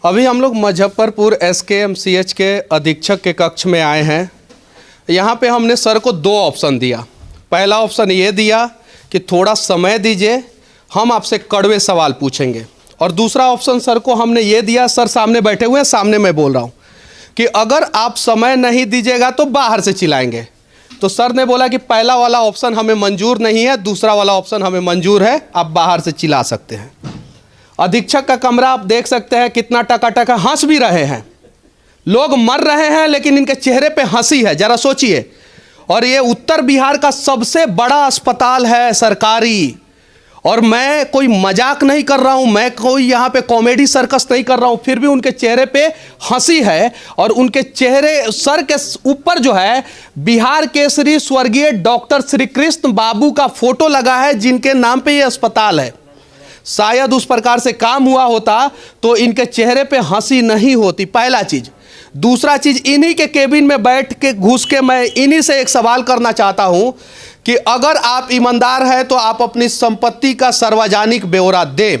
अभी हम लोग मुजफ्फरपुर SKMCH के अधीक्षक के कक्ष में आए हैं। यहाँ पे हमने सर को दो ऑप्शन दिया। पहला ऑप्शन ये दिया कि थोड़ा समय दीजिए, हम आपसे कड़वे सवाल पूछेंगे, और दूसरा ऑप्शन सर को हमने ये दिया, सर सामने बैठे हुए हैं, सामने मैं बोल रहा हूँ, कि अगर आप समय नहीं दीजिएगा तो बाहर से चिल्लाएंगे। तो सर ने बोला कि पहला वाला ऑप्शन हमें मंजूर नहीं है, दूसरा वाला ऑप्शन हमें मंजूर है, आप बाहर से चिल्ला सकते हैं। अधीक्षक का कमरा आप देख सकते हैं कितना टकाटक है, हंस भी रहे हैं, लोग मर रहे हैं लेकिन इनके चेहरे पे हंसी है, जरा सोचिए। और ये उत्तर बिहार का सबसे बड़ा अस्पताल है सरकारी, और मैं कोई मजाक नहीं कर रहा हूं, मैं कोई यहाँ पे कॉमेडी सर्कस नहीं कर रहा हूं, फिर भी उनके चेहरे पे हंसी है। और उनके चेहरे सर के ऊपर जो है बिहार केसरी स्वर्गीय डॉक्टर श्री कृष्ण बाबू का फोटो लगा है, जिनके नाम पे ये अस्पताल है। शायद उस प्रकार से काम हुआ होता तो इनके चेहरे पे हंसी नहीं होती, पहला चीज। दूसरा चीज, इन्हीं के केबिन में बैठ के घुस के मैं इन्हीं से एक सवाल करना चाहता हूं कि अगर आप ईमानदार हैं तो आप अपनी संपत्ति का सार्वजनिक ब्यौरा दें,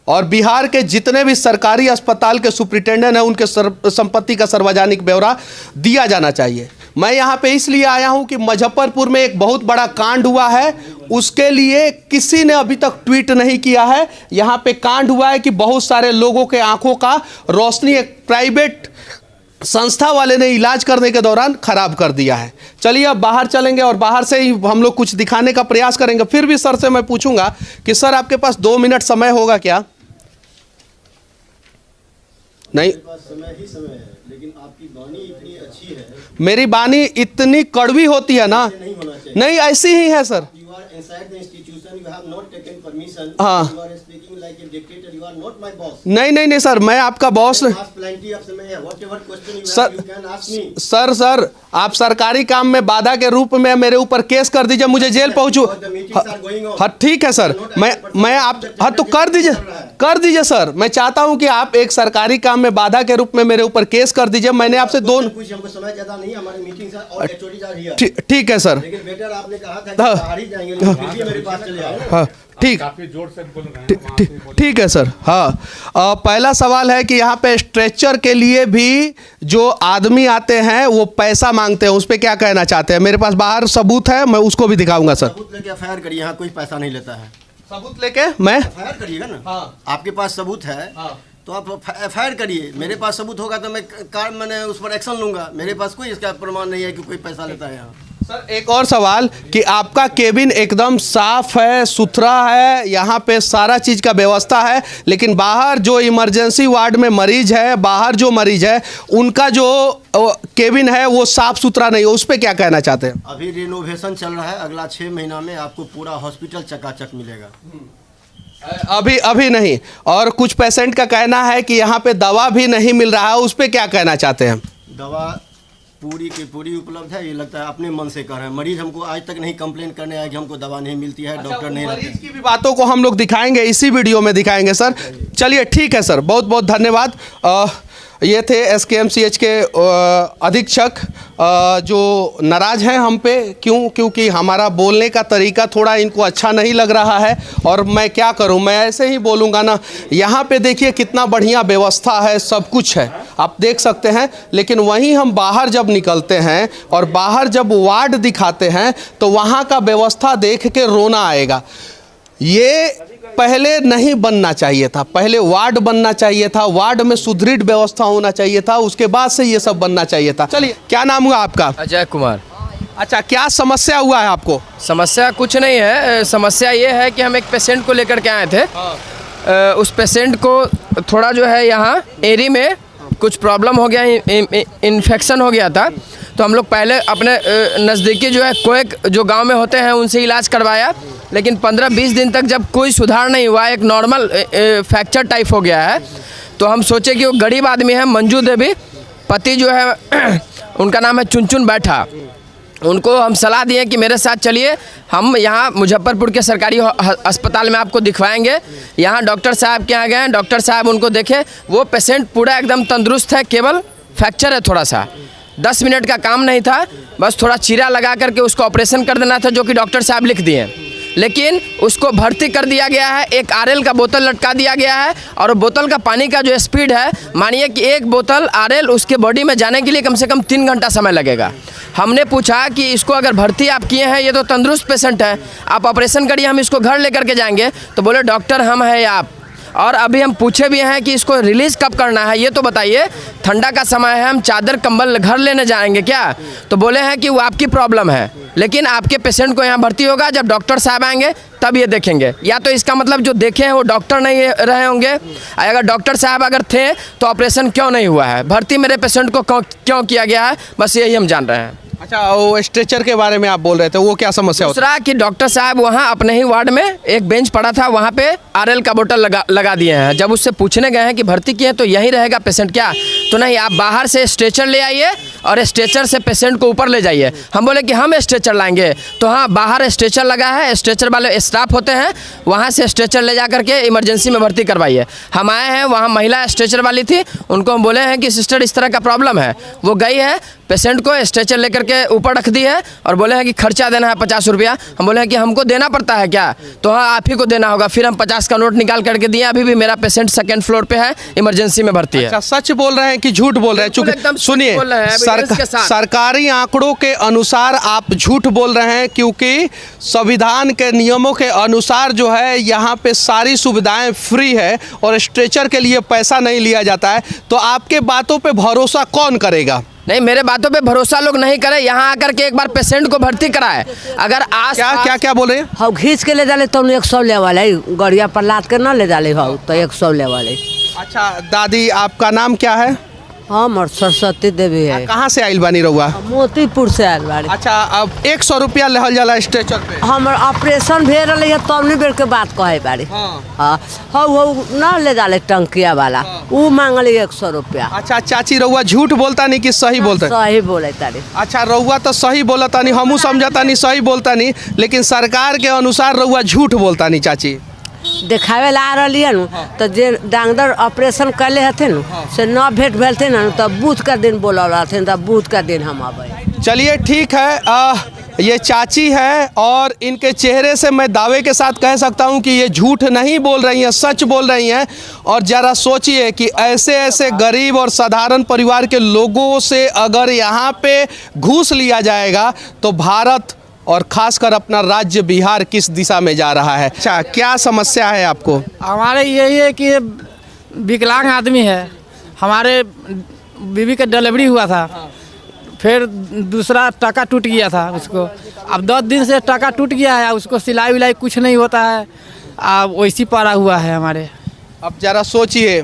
और बिहार के जितने भी सरकारी अस्पताल के सुप्रिंटेंडेंट हैं उनके संपत्ति का सार्वजनिक ब्यौरा दिया जाना चाहिए। मैं यहाँ पे इसलिए आया हूँ कि मुजफ्फरपुर में एक बहुत बड़ा कांड हुआ है, उसके लिए किसी ने अभी तक ट्वीट नहीं किया है। यहाँ पे कांड हुआ है कि बहुत सारे लोगों के आंखों का रोशनी एक प्राइवेट संस्था वाले ने इलाज करने के दौरान खराब कर दिया है। चलिए अब बाहर चलेंगे और बाहर से ही हम लोग कुछ दिखाने का प्रयास करेंगे। फिर भी सर से मैं पूछूंगा कि सर आपके पास 2 मिनट समय होगा क्या? नहीं, समय ही समय है, लेकिन आपकी वाणी इतनी अच्छी है। मेरी वाणी इतनी कड़वी होती है ना? नहीं होना चाहिए। नहीं, ऐसी ही है sir. You are inside the institution, you have not taken permission. हाँ। You are speaking like a dictator, you are not my boss. नहीं सर, मैं आपका बॉस नहीं। Ask plenty of समय है, whatever question you sir, have, you can ask me. Sir आप सरकारी काम में बाधा के रूप में मेरे ऊपर केस कर दीजिए, मुझे jail पहुंचू। The meetings are going on. हाँ ठीक है सर, मैं आप हाँ तो कर दीजिए सर। मैं चाहता हूं कि आप एक सरकारी काम में बाधा के रूप में मेरे ऊपर केस कर दीजिए। मैंने आपसे कुछ हमको समय ज्यादा नहीं, हमारी मीटिंग और HOD जा रही है। ठीक है सर, लेकिन बेटर आपने कहा था कि बाहर ही जाएंगे, लेकिन फिर भी मेरे पास चले आए। हाँ ठीक, काफी जोर से बोल रहे हैं। ठीक है सर। हाँ, पहला सवाल है कि यहाँ पे स्ट्रेचर के लिए भी जो आदमी आते हैं वो पैसा मांगते हैं, उस पर क्या कहना चाहते हैं? मेरे पास बाहर सबूत है, मैं उसको भी दिखाऊंगा सर। सबूत लेके FIR करिए, यहाँ कोई पैसा नहीं लेता है। सबूत लेके मैं FIR करिएगा ना। हाँ। आपके पास सबूत है। हाँ। तो आप FIR करिए। मेरे पास सबूत होगा तो मैंने उस पर एक्शन लूंगा। मेरे पास कोई इसका प्रमाण नहीं है कि कोई पैसा लेता है यहाँ। सर एक और सवाल कि आपका केबिन एकदम साफ है, सुथरा है, यहाँ पे सारा चीज़ का व्यवस्था है, लेकिन बाहर जो इमरजेंसी वार्ड में मरीज है, बाहर जो मरीज है, उनका जो केबिन है वो साफ सुथरा नहीं है, उस पर क्या कहना चाहते हैं? अभी रिनोवेशन चल रहा है, अगला 6 महीना में आपको पूरा हॉस्पिटल चकाचक मिलेगा। अभी नहीं। और कुछ पेशेंट का कहना है कि यहाँ पे दवा भी नहीं मिल रहा है, उस पर क्या कहना चाहते हैं? दवा पूरी की पूरी उपलब्ध है, ये लगता है अपने मन से कर रहे हैं। मरीज हमको आज तक नहीं कंप्लेन करने आया कि हमको दवा नहीं मिलती है, डॉक्टर नहीं रहते। मरीज की भी बातों को हम लोग दिखाएंगे, इसी वीडियो में दिखाएंगे सर। चलिए ठीक है सर, बहुत बहुत धन्यवाद। ये थे SKMCH के अधीक्षक जो नाराज़ हैं हम पे। क्योंकि हमारा बोलने का तरीका थोड़ा इनको अच्छा नहीं लग रहा है, और मैं क्या करूं, मैं ऐसे ही बोलूँगा ना। यहाँ पे देखिए कितना बढ़िया व्यवस्था है, सब कुछ है, आप देख सकते हैं। लेकिन वहीं हम बाहर जब निकलते हैं और बाहर जब वार्ड दिखाते हैं तो वहाँ का व्यवस्था देख के रोना आएगा। ये पहले नहीं बनना चाहिए था, पहले वार्ड बनना चाहिए था, वार्ड में सुदृढ़ व्यवस्था होना चाहिए था, उसके बाद से ये सब बनना चाहिए था। चलिए, क्या नाम हुआ आपका? अजय कुमार। अच्छा, क्या समस्या हुआ है आपको? समस्या कुछ नहीं है, समस्या ये है कि हम एक पेशेंट को लेकर के आए थे। उस पेशेंट को थोड़ा जो है यहाँ एरी में कुछ प्रॉब्लम हो गया, इन्फेक्शन हो गया था। तो हम लोग पहले अपने नज़दीकी जो है कोएक जो गांव में होते हैं उनसे इलाज करवाया, लेकिन 15-20 दिन तक जब कोई सुधार नहीं हुआ, एक नॉर्मल फ्रैक्चर टाइप हो गया है। तो हम सोचे कि वो गरीब आदमी है, मंजू देवी, पति जो है उनका नाम है चुनचुन बैठा। उनको हम सलाह दिए कि मेरे साथ चलिए, हम यहाँ मुजफ्फरपुर के सरकारी अस्पताल में आपको दिखवाएंगे। यहाँ डॉक्टर साहब के यहाँ गए, डॉक्टर साहब उनको देखे, वो पेशेंट पूरा एकदम तंदुरुस्त है, केवल फ्रैक्चर है थोड़ा सा। 10 मिनट का काम नहीं था, बस थोड़ा चीरा लगा करके उसको ऑपरेशन कर देना था, जो कि डॉक्टर साहब लिख दिए। लेकिन उसको भर्ती कर दिया गया है, एक आरएल का बोतल लटका दिया गया है और बोतल का पानी का जो स्पीड है, मानिए कि एक बोतल आरएल उसके बॉडी में जाने के लिए कम से कम 3 घंटा समय लगेगा। हमने पूछा कि इसको अगर भर्ती आप किए हैं, ये तो तंदुरुस्त पेशेंट है, आप ऑपरेशन करिए, हम इसको घर लेकर के जाएंगे। तो बोले डॉक्टर हम हैं आप, और अभी हम पूछे भी हैं कि इसको रिलीज़ कब करना है, ये तो बताइए, ठंडा का समय है, हम चादर कंबल घर लेने जाएंगे क्या? तो बोले हैं कि वो आपकी प्रॉब्लम है, लेकिन आपके पेशेंट को यहाँ भर्ती होगा जब डॉक्टर साहब आएंगे तब ये देखेंगे। या तो इसका मतलब जो देखे हैं वो डॉक्टर नहीं रहे होंगे, अगर डॉक्टर साहब अगर थे तो ऑपरेशन क्यों नहीं हुआ है, भर्ती मेरे पेशेंट को क्यों किया गया है, बस यही हम जान रहे हैं। अच्छा, वो स्ट्रेचर के बारे में आप बोल रहे थे, वो क्या समस्या होती है? दूसरा कि डॉक्टर साहब वहाँ अपने ही वार्ड में एक बेंच पड़ा था, वहाँ पे आरएल का बोतल लगा दिए हैं। जब उससे पूछने गए हैं कि भर्ती किए तो यहीं रहेगा पेशेंट क्या, तो नहीं, आप बाहर से स्ट्रेचर ले आइए और स्ट्रेचर से पेशेंट को ऊपर ले जाइए। हम बोले कि हम स्ट्रेचर लाएंगे, तो हाँ, बाहर स्ट्रेचर लगा है, स्ट्रेचर वाले स्टाफ होते हैं, वहाँ से स्ट्रेचर ले जा करके इमरजेंसी में भर्ती करवाइए। हम आए हैं, वहाँ महिला स्ट्रेचर वाली थी, उनको हम बोले हैं कि सिस्टर इस तरह का प्रॉब्लम है, वो गई है, पेशेंट को स्ट्रेचर लेकर के ऊपर रख दी है और बोले हैं कि खर्चा देना है 50 रुपया। हम बोले हैं कि हमको देना पड़ता है क्या, तो हाँ आप ही को देना होगा। फिर हम 50 का नोट निकाल करके दिए। अभी भी मेरा पेशेंट 2nd फ्लोर पे है, इमरजेंसी में भर्ती है। अच्छा, सच बोल रहे हैं कि झूठ बोल रहे हैं? चूंकि सुनिए, सरकारी आंकड़ों के अनुसार आप झूठ बोल रहे हैं, क्योंकि संविधान के नियमों के अनुसार जो है यहाँ पे सारी सुविधाएं फ्री है और स्ट्रेचर के लिए पैसा नहीं लिया जाता है, तो आपके बातों पे भरोसा कौन करेगा? नहीं, मेरे बातों पे भरोसा लोग नहीं करे, यहाँ आकर के एक बार पेशेंट को भर्ती कराए। अगर आज क्या बोल रहे हैं? हम खींच के ले जाले तो 100 ले वाले, गड़िया पर लाद के ना ले जाले हो तो 100 ले वाले। अच्छा दादी, आपका नाम क्या है? हम सरस्वती देवी है। कहाँ से आइल बानी रहुआ? मोतीपुर से आयल बाड़ी। अच्छा, अब 100 रुपया लेहल जाला स्ट्रेचर पे? हमर ऑपरेशन भे रही है तब नहीं बेर के बात कहे बाड़ी। हाँ, वो ना ले जाले टंकिया वाला, वो मांगली 100 रुपया। अच्छा चाची, रहुआ झूठ बोलता नहीं कि सही बोलता? सही बोले तारी। अच्छा, रहुआ तो सही बोलता नहीं, हमू समझता नहीं सही बोलता नहीं, लेकिन सरकार के अनुसार रहुआ झूठ बोलता नहीं। चाची देखावे ला रही है तो जे डॉक्टर ऑपरेशन कैले हथिन से न भेंट भेल थे ना, तब बूथ का दिन बोला हथिन, तब बूथ का दिन हम आवे। चलिए ठीक है, ये चाची है और इनके चेहरे से मैं दावे के साथ कह सकता हूं कि ये झूठ नहीं बोल रही हैं, सच बोल रही हैं। और ज़रा सोचिए कि ऐसे ऐसे गरीब और साधारण परिवार के लोगों से अगर यहाँ पे घूस लिया जाएगा तो भारत और खासकर अपना राज्य बिहार किस दिशा में जा रहा है। अच्छा, क्या समस्या है आपको? हमारे यही है कि विकलांग आदमी है, हमारे बीवी का डिलीवरी हुआ था, फिर दूसरा टाका टूट गया था उसको, अब 10 दिन से टाका टूट गया है, उसको सिलाई विलाई कुछ नहीं होता है, अब वैसी पड़ा हुआ है हमारे। अब ज़रा सोचिए,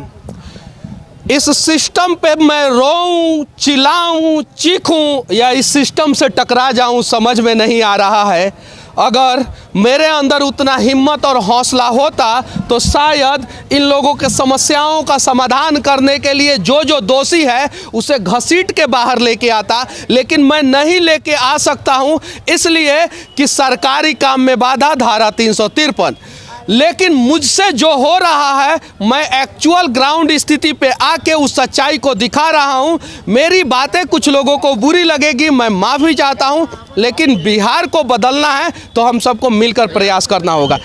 इस सिस्टम पे मैं रोऊं, चिल्लाऊं, चीखूं या इस सिस्टम से टकरा जाऊं, समझ में नहीं आ रहा है। अगर मेरे अंदर उतना हिम्मत और हौसला होता तो शायद इन लोगों के समस्याओं का समाधान करने के लिए जो जो दोषी है उसे घसीट के बाहर लेके आता, लेकिन मैं नहीं लेके आ सकता हूं, इसलिए कि सरकारी काम में बाधा, धारा 353। लेकिन मुझसे जो हो रहा है, मैं एक्चुअल ग्राउंड स्थिति पे आके उस सच्चाई को दिखा रहा हूं। मेरी बातें कुछ लोगों को बुरी लगेगी, मैं माफ़ी चाहता हूं, लेकिन बिहार को बदलना है तो हम सबको मिलकर प्रयास करना होगा।